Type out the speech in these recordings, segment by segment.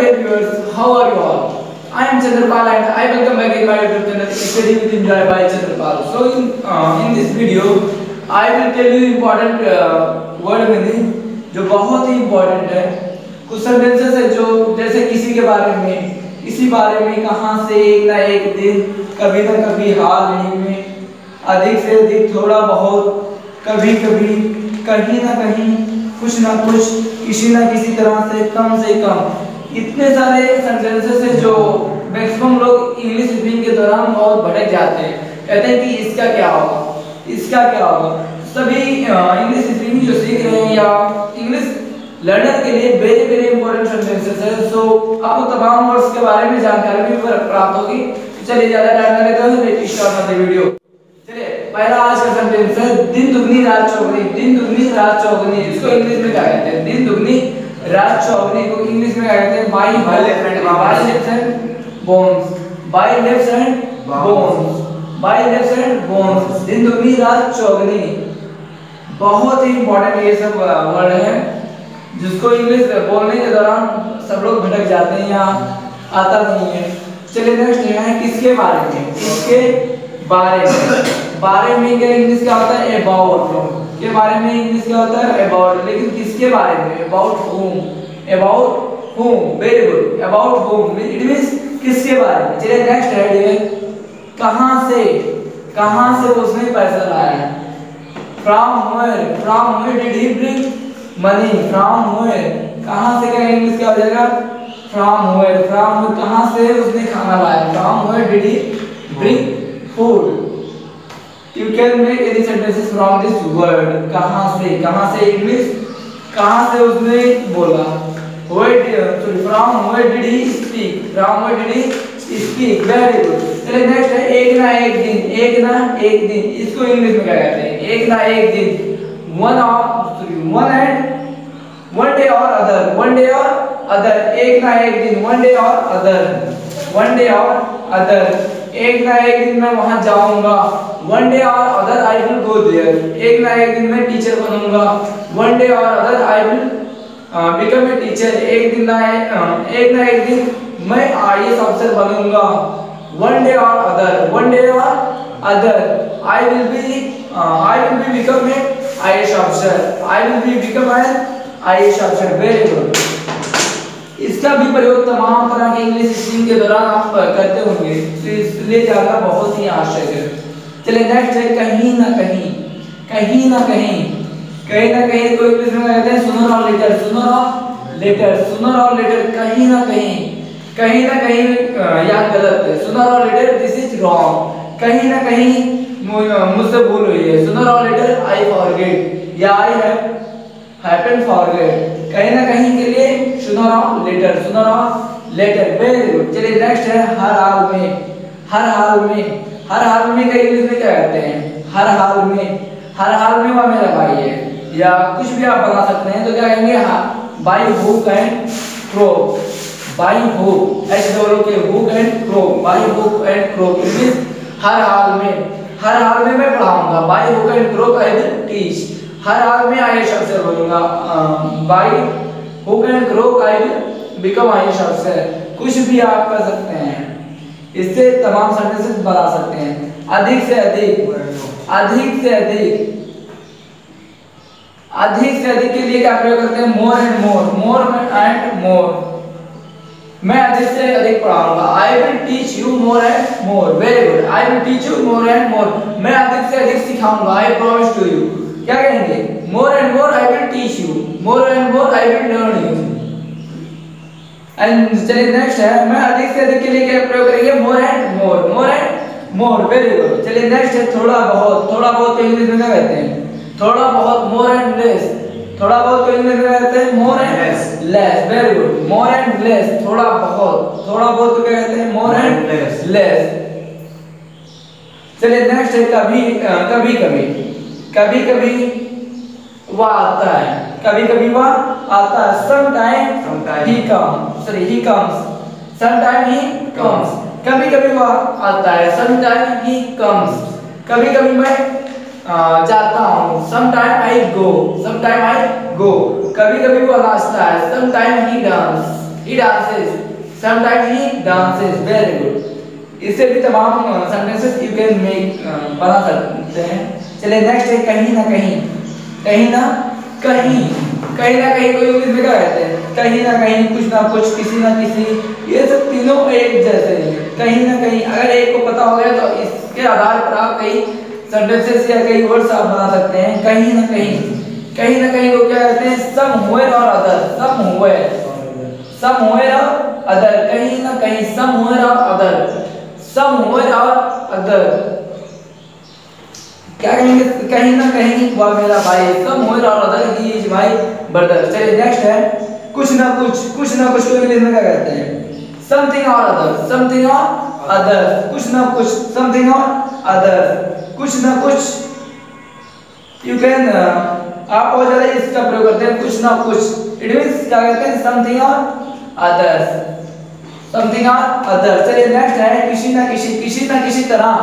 dear viewers, how are you all? I am Chandrapal and I welcome back in my YouTube channel Study with Enjoy by Chandrapal. So in this video, I will tell you important word meaning जो बहुत ही important है. कुछ sentences है जो जैसे किसी के बारे में, इसी बारे में कहाँ से एक ना एक दिन, कभी ना कभी हाल ही में, अधिक से अधिक, थोड़ा बहुत, कभी कभी, कहीं ना कहीं, कुछ ना कुछ, किसी ना किसी तरह से कम, इतने सारे सेंटेंसेस है जो मैक्सिमम लोग इंग्लिश स्पीकिंग के दौरान बहुत भटक जाते हैं. कहते हैं कि इसका क्या होगा, इसका क्या होगा. सभी इंग्लिश स्पीकिंग जो सीख रहे हैं या इंग्लिश लर्नर के लिए वेरी वेरी इंपॉर्टेंट सेंटेंसेस है. सो आपको तमाम वर्ड्स के बारे में जानकारी भी प्राप्त होगी. चलिए ज्यादा टाइम ना लेते हुए लेट्स स्टार्ट द वीडियो. चलिए पहला आज का सेंटेंस है दिन दुगनी रात चौगनी. दिन दुगनी रात चौगनी, इसको इंग्लिश में क्या कहते हैं? दिन दुगनी रात चौगनी को इंग्लिश में क्या कहते हैं? By left hand bones, by left hand bones, by left hand bones. दिन दुगनी रात चौगनी बहुत ही इंपॉर्टेंट ये सब वर्ड है जिसको इंग्लिश बोलने के दौरान सब लोग भटक जाते हैं या आता नहीं है. चलिए नेक्स्ट है किसके बारे में. किसके बारे में क्या इंग्लिश क्या होता है? अबाउट. के बारे में इंग्लिश क्या होता है? अबाउट. लेकिन किसके बारे में? About whom. About whom. Very good. About whom it means किसके बारे में. चलिए नेक्स्ट हेड है कहां से उसने पैसा लाया है. From where did he bring money. From where कहां से क्या इंग्लिश क्या हो जाएगा? फ्रॉम वेयर कहां से उसने खाना लाया. From where did he bring food. You can make any sentences from this word. कहां से इंग्लिश कहां से उसने बोला. From where did he speak. From where did he speak. Very good. चलिए नेक्स्ट है एक ना एक दिन. इसको इंग्लिश में क्या कहते हैं? एक ना एक दिन. one day or other. एक ना एक दिन. one day or other. एक ना एक दिन मैं वहां जाऊंगा. one day or other I will go there. एक ना एक दिन मैं टीचर बनूंगा. one day or other I will become a teacher. एक ना एक दिन मैं IAS अफसर बनूंगा. one day or other I will be become a IAS अफसर. I will be become an IAS अफसर. Very good. इसका भी प्रयोग तमाम तरह के इंग्लिश स्पीकिंग के दौरान आप करते होंगे, तो इसलिए जानना बहुत ही आवश्यक है. चलिए नेक्स्ट है कहीं ना कहीं को इंग्लिश में कहते हैं सूनर और लेटर. कहीं ना कहीं या गलत है. सूनर और लेटर दिस इज रॉन्ग. कहीं ना कहीं मुझसे भूल हुई है. सूनर और लेटर आई फॉरगेट या आई हैपन फॉरगेट. कहीं ना कहीं के लिए सूनर और लेटर. Very good. चलिए नेक्स्ट है हर हाल में का इंग्लिश में क्या कहते हैं? हर हाल में वह मेरा भाई है या कुछ भी आप बना सकते हैं. तो क्या कहेंगे? By hook and crook. By hook hook and crook. By hook and crook means हर हाल में मैं पढ़ाऊंगा. By hook and crook I will teach. हर हाल में आईएएस अफसर बनूंगा. By hook and crook I will become IAS अफसर. कुछ भी आप कर सकते हैं. इससे तमाम सेंटेंसेस बना सकते हैं. अधिक से अधिक के लिए क्या प्रयोग करते हैं? More and more. मैं अधिक से अधिक पढ़ाऊंगा. I will teach you more and more. Very good. I will teach you more and more. मैं अधिक से अधिक सिखाऊंगा. I promise to you. क्या कहेंगे? More and more I will teach you. More and more I will learn you. And चलिए next है मैं अधिक से अधिक के लिए क्या प्रयोग करेंगे? मोर एंड मोर. Very good. चलिए नेक्स्ट है थोड़ा बहुत को इंग्लिश में क्या कहते हैं? थोड़ा बहुत. More and less. थोड़ा बहुत को इंग्लिश में कहते हैं? More and less. Very good. More and less. थोड़ा बहुत को क्या कहते हैं? More and less. चलिए नेक्स्ट है कभी वह आता है. कभी वह आता है. Sometime he comes. कभी वह आता है. Sometime he comes. कभी मैं जाता हूँ. Sometime I go. कभी वह नाचता है. Sometime he he dances, sometimes he dances, very good। इससे भी तमाम सेंटेंसेस यू कैन मेक बना सकते हैं। चलिए नेक्स्ट है कहीं ना कहीं। कहीं ना कहीं, कहीं ना कहीं को इंग्लिश में क्या कहते हैं? कहीं ना कहीं, कुछ ना कुछ, किसी ना किसी, ये सब तीनों एक जैसे हैं। कहीं ना कहीं, अगर एक को पता हो गया तो इसके आधार पर आप कई सेंटेंसेस या कई वर्ड्स आप बना सकते हैं। कहीं ना कहीं, कहीं ना कहीं को क्या कहते हैं? समवेयर और अदर, समवेयर, समवेयर और अदर, कहीं ना कहीं, समवेयर और अदर, समवेयर और अदर। क्या कहेंगे? कहीं ना कहीं वह मेरा भाई है, समवेयर और other he is my brother. चलिए नेक्स्ट है कुछ ना कुछ। कुछ ना कुछ को इंग्लिश में क्या कहते हैं? समथिंग और अदर, समथिंग और अदर, कुछ ना कुछ, समथिंग और अदर, कुछ ना कुछ। यू कैन आप बहुत ज्यादा इसका प्रयोग करते हैं, कुछ ना कुछ। इट मींस क्या कहते हैं? समथिंग और अदर्स, समथिंग और अदर। चलिए नेक्स्ट है किसी ना किसी। किसी ना किसी तरह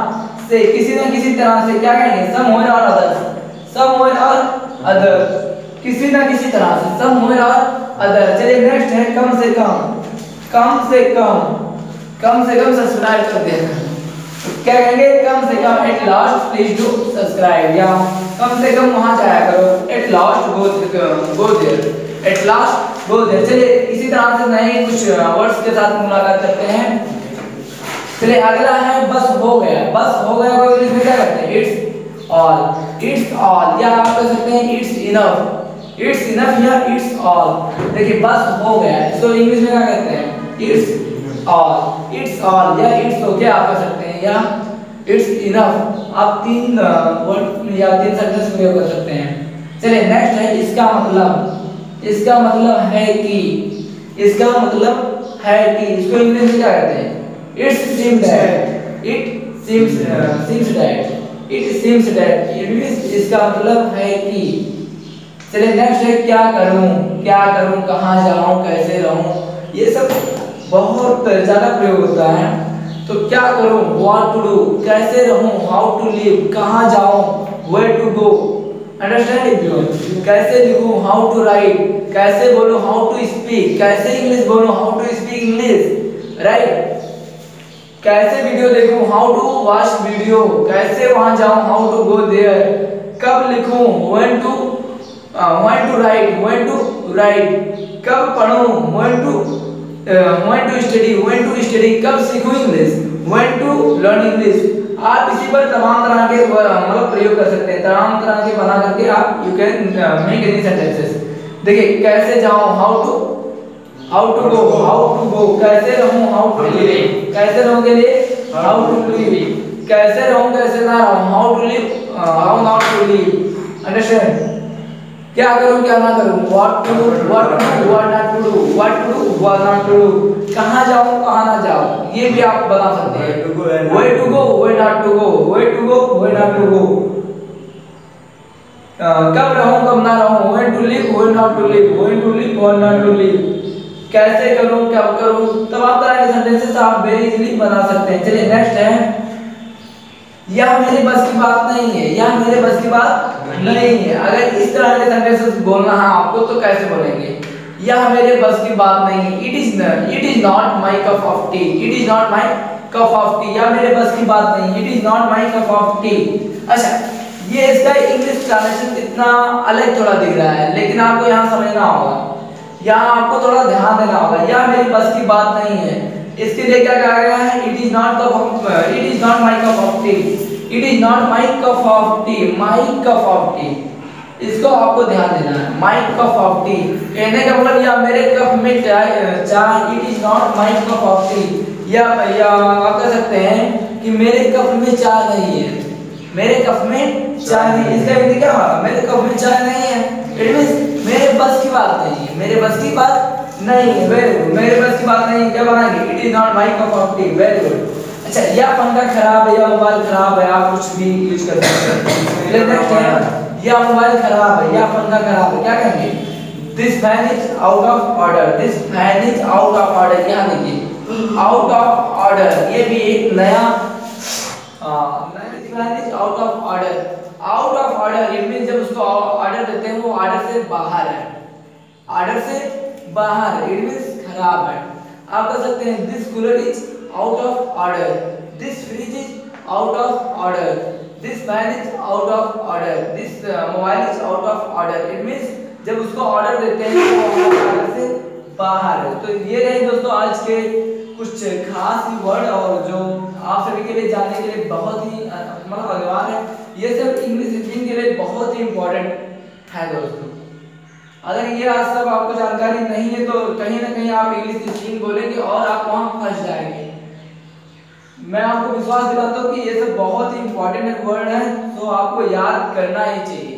से, किसी ना किसी तरह से क्या कहेंगे? समवेयर और अदर, समवेयर और अदर, किसी ना किसी तरह से, समवेयर और अदर। चलिए नेक्स्ट है कम से कम। कम से कम, कम से कम सब्सक्राइब कर देना। क्या कहेंगे? कम से कम, at last please do subscribe, या कम से कम वहां जाया करो। At last go there, at last go there. चलिए इसी तरह से नए कुछ वर्ड्स के साथ मुलाकात करते हैं। चलिए अगला है बस हो गया। बस हो गया को इंग्लिश में क्या कहते हैं? इट्स ऑल, इट्स ऑल, या आप कह सकते हैं इट्स इनफ, इट्स इनफ या इट्स ऑल। देखिए बस हो गया, इसको इंग्लिश में क्या कहते हैं? इट्स ऑल, इट्स ऑल या इट्स ओके आप कह सकते हैं, या इट्स इनफ। आप तीन वर्ड या तीन सेंटेंस प्रयोग कर सकते हैं। चलिए नेक्स्ट है इसका मतलब। इसका मतलब है कि, इसका मतलब है कि, इसको इंग्लिश में क्या कहते हैं? It seems that, it seems that, it seems that, it means इसका मतलब है कि। चलिए नेक्स्ट है क्या करूं, क्या करूं, कहां जाऊं, कैसे रहूं, ये सब बहुत ज्यादा प्रयोग होता है। तो क्या करूं, what to do, कैसे रहूं, how to live, कहां जाऊं, where to go, understand everyone. कैसे लिखूं, how to write, कैसे बोलूं, how to speak, कैसे इंग्लिश बोलूं, how to speak English, right. कैसे वीडियो देखूं, हाउ टू वॉच वीडियो, कैसे वहां जाऊं, हाउ टू गो देयर, कब लिखूं, when to right, when to right, कब पढूं, when to study, कब सीखूं English, when to learn English. आप इसी पर तमाम तरह के मतलब प्रयोग कर सकते हैं, तमाम तरह के बना करके आप you can make any sentences. देखिए कैसे जाऊं, हाउ टू गो, कैसे रहूं, हाउ टू लिव, कैसे रहूं के लिए हाउ टू लिव, कैसे रहूं, कैसे ना रहूं, how to live, how not to live, understand. क्या करूं, क्या ना करूं, what to do, what not to do, what not to do, कहां जाऊं, कहां ना जाऊं, ये भी आप बता सकते हैं। Where to go, where not to go, where to go, where not to go, कब रहूं, कब ना रहूं, where to live, where not to live, where to live, where not to live, कैसे करूं, कब करूं, तमाम तरह के सेंटेंसेस आप वेरी इजीली बना सकते हैं। चलिए नेक्स्ट है यह मेरे बस की बात नहीं है, यह मेरे बस की बात नहीं है। अगर इस तरह के सेंटेंसेस बोलना है आपको तो कैसे बोलेंगे? यह मेरे बस की बात नहीं है, it is not my cup of T, it is not my cup of T, यह मेरे बस की बात नहीं, it is not my cup of T. अच्छा, ये इसका इंग्लिश ट्रांसलेशन इतना अलग थोड़ा दिख रहा है, लेकिन आपको यहाँ समझना होगा, यहाँ आपको थोड़ा ध्यान देना होगा। यह मेरी बस की बात नहीं है, इसके लिए क्या कहा गया है? It is not my cup of T, it is not my cup of T, my cup of T, इसको आपको ध्यान देना है। माय कप ऑफ टी कहने का मतलब या मेरे कप में चाय, it is not my cup of T, या आप कह सकते हैं कि मेरे कप में चाय नहीं है, मेरे कप में चाय नहीं, इसका मतलब क्या हुआ? मेरे कप में चाय नहीं है, इट मींस मेरे बस की बात नहीं है, मेरे बस की बात नहीं है, वेरी गुड, मेरे बस की बात नहीं है, क्या बनाएंगे? It is not my cup of T, very good. अच्छा, या पंखा खराब है, या मोबाइल खराब है, आप कुछ भी यूज कर सकते हैं। नेक्स्ट है या मोबाइल खराब है, या पंखा खराब है, क्या कहेंगे? This fan is out of order, this fan is out of order, यहाँ देखिए आउट ऑफ ऑर्डर, ये भी एक नया fan is out of order, out of order it means जब उसको ऑर्डर देते हैं वो ऑर्डर से बाहर है, ऑर्डर से बाहर, इट मींस खराब है। आप कह सकते हैं this cooler is out of order, this fridge is out of order, this fan is out of order, this mobile is out of order. It means जब उसको ऑर्डर देते हैं तो वो हमारे ऑर्डर से बाहर है। तो ये रहे दोस्तों आज के कुछ खास वर्ड और जो आप सभी के लिए जानने के लिए बहुत ही मतलब अनिवार्य है। ये सब इंग्लिश स्पीकिंग के लिए बहुत ही इम्पोर्टेंट है दोस्तों। अगर ये आज सब आपको जानकारी नहीं है तो कहीं ना कहीं आप इंग्लिश स्पीकिंग बोलेंगे और आप वहां फंस जाएंगे। मैं आपको विश्वास दिलाता हूँ कि ये सब बहुत ही इम्पोर्टेंट वर्ड है, तो आपको याद करना ही चाहिए।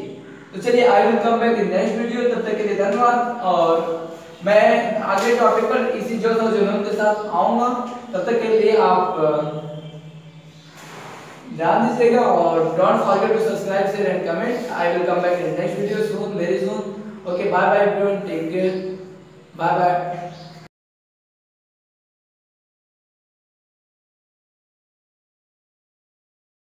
तो चलिए आई will come back in next video, तब तक के लिए धन्यवाद। और मैं आगे टॉपिक पर इसी जोश और जुनून के साथ आऊंगा, तब तक के लिए आप ध्यान दीजिएगा और don't forget to subscribe, share and comment. I will come back in next video soon, very soon. Okay, bye bye everyone, take care, bye bye.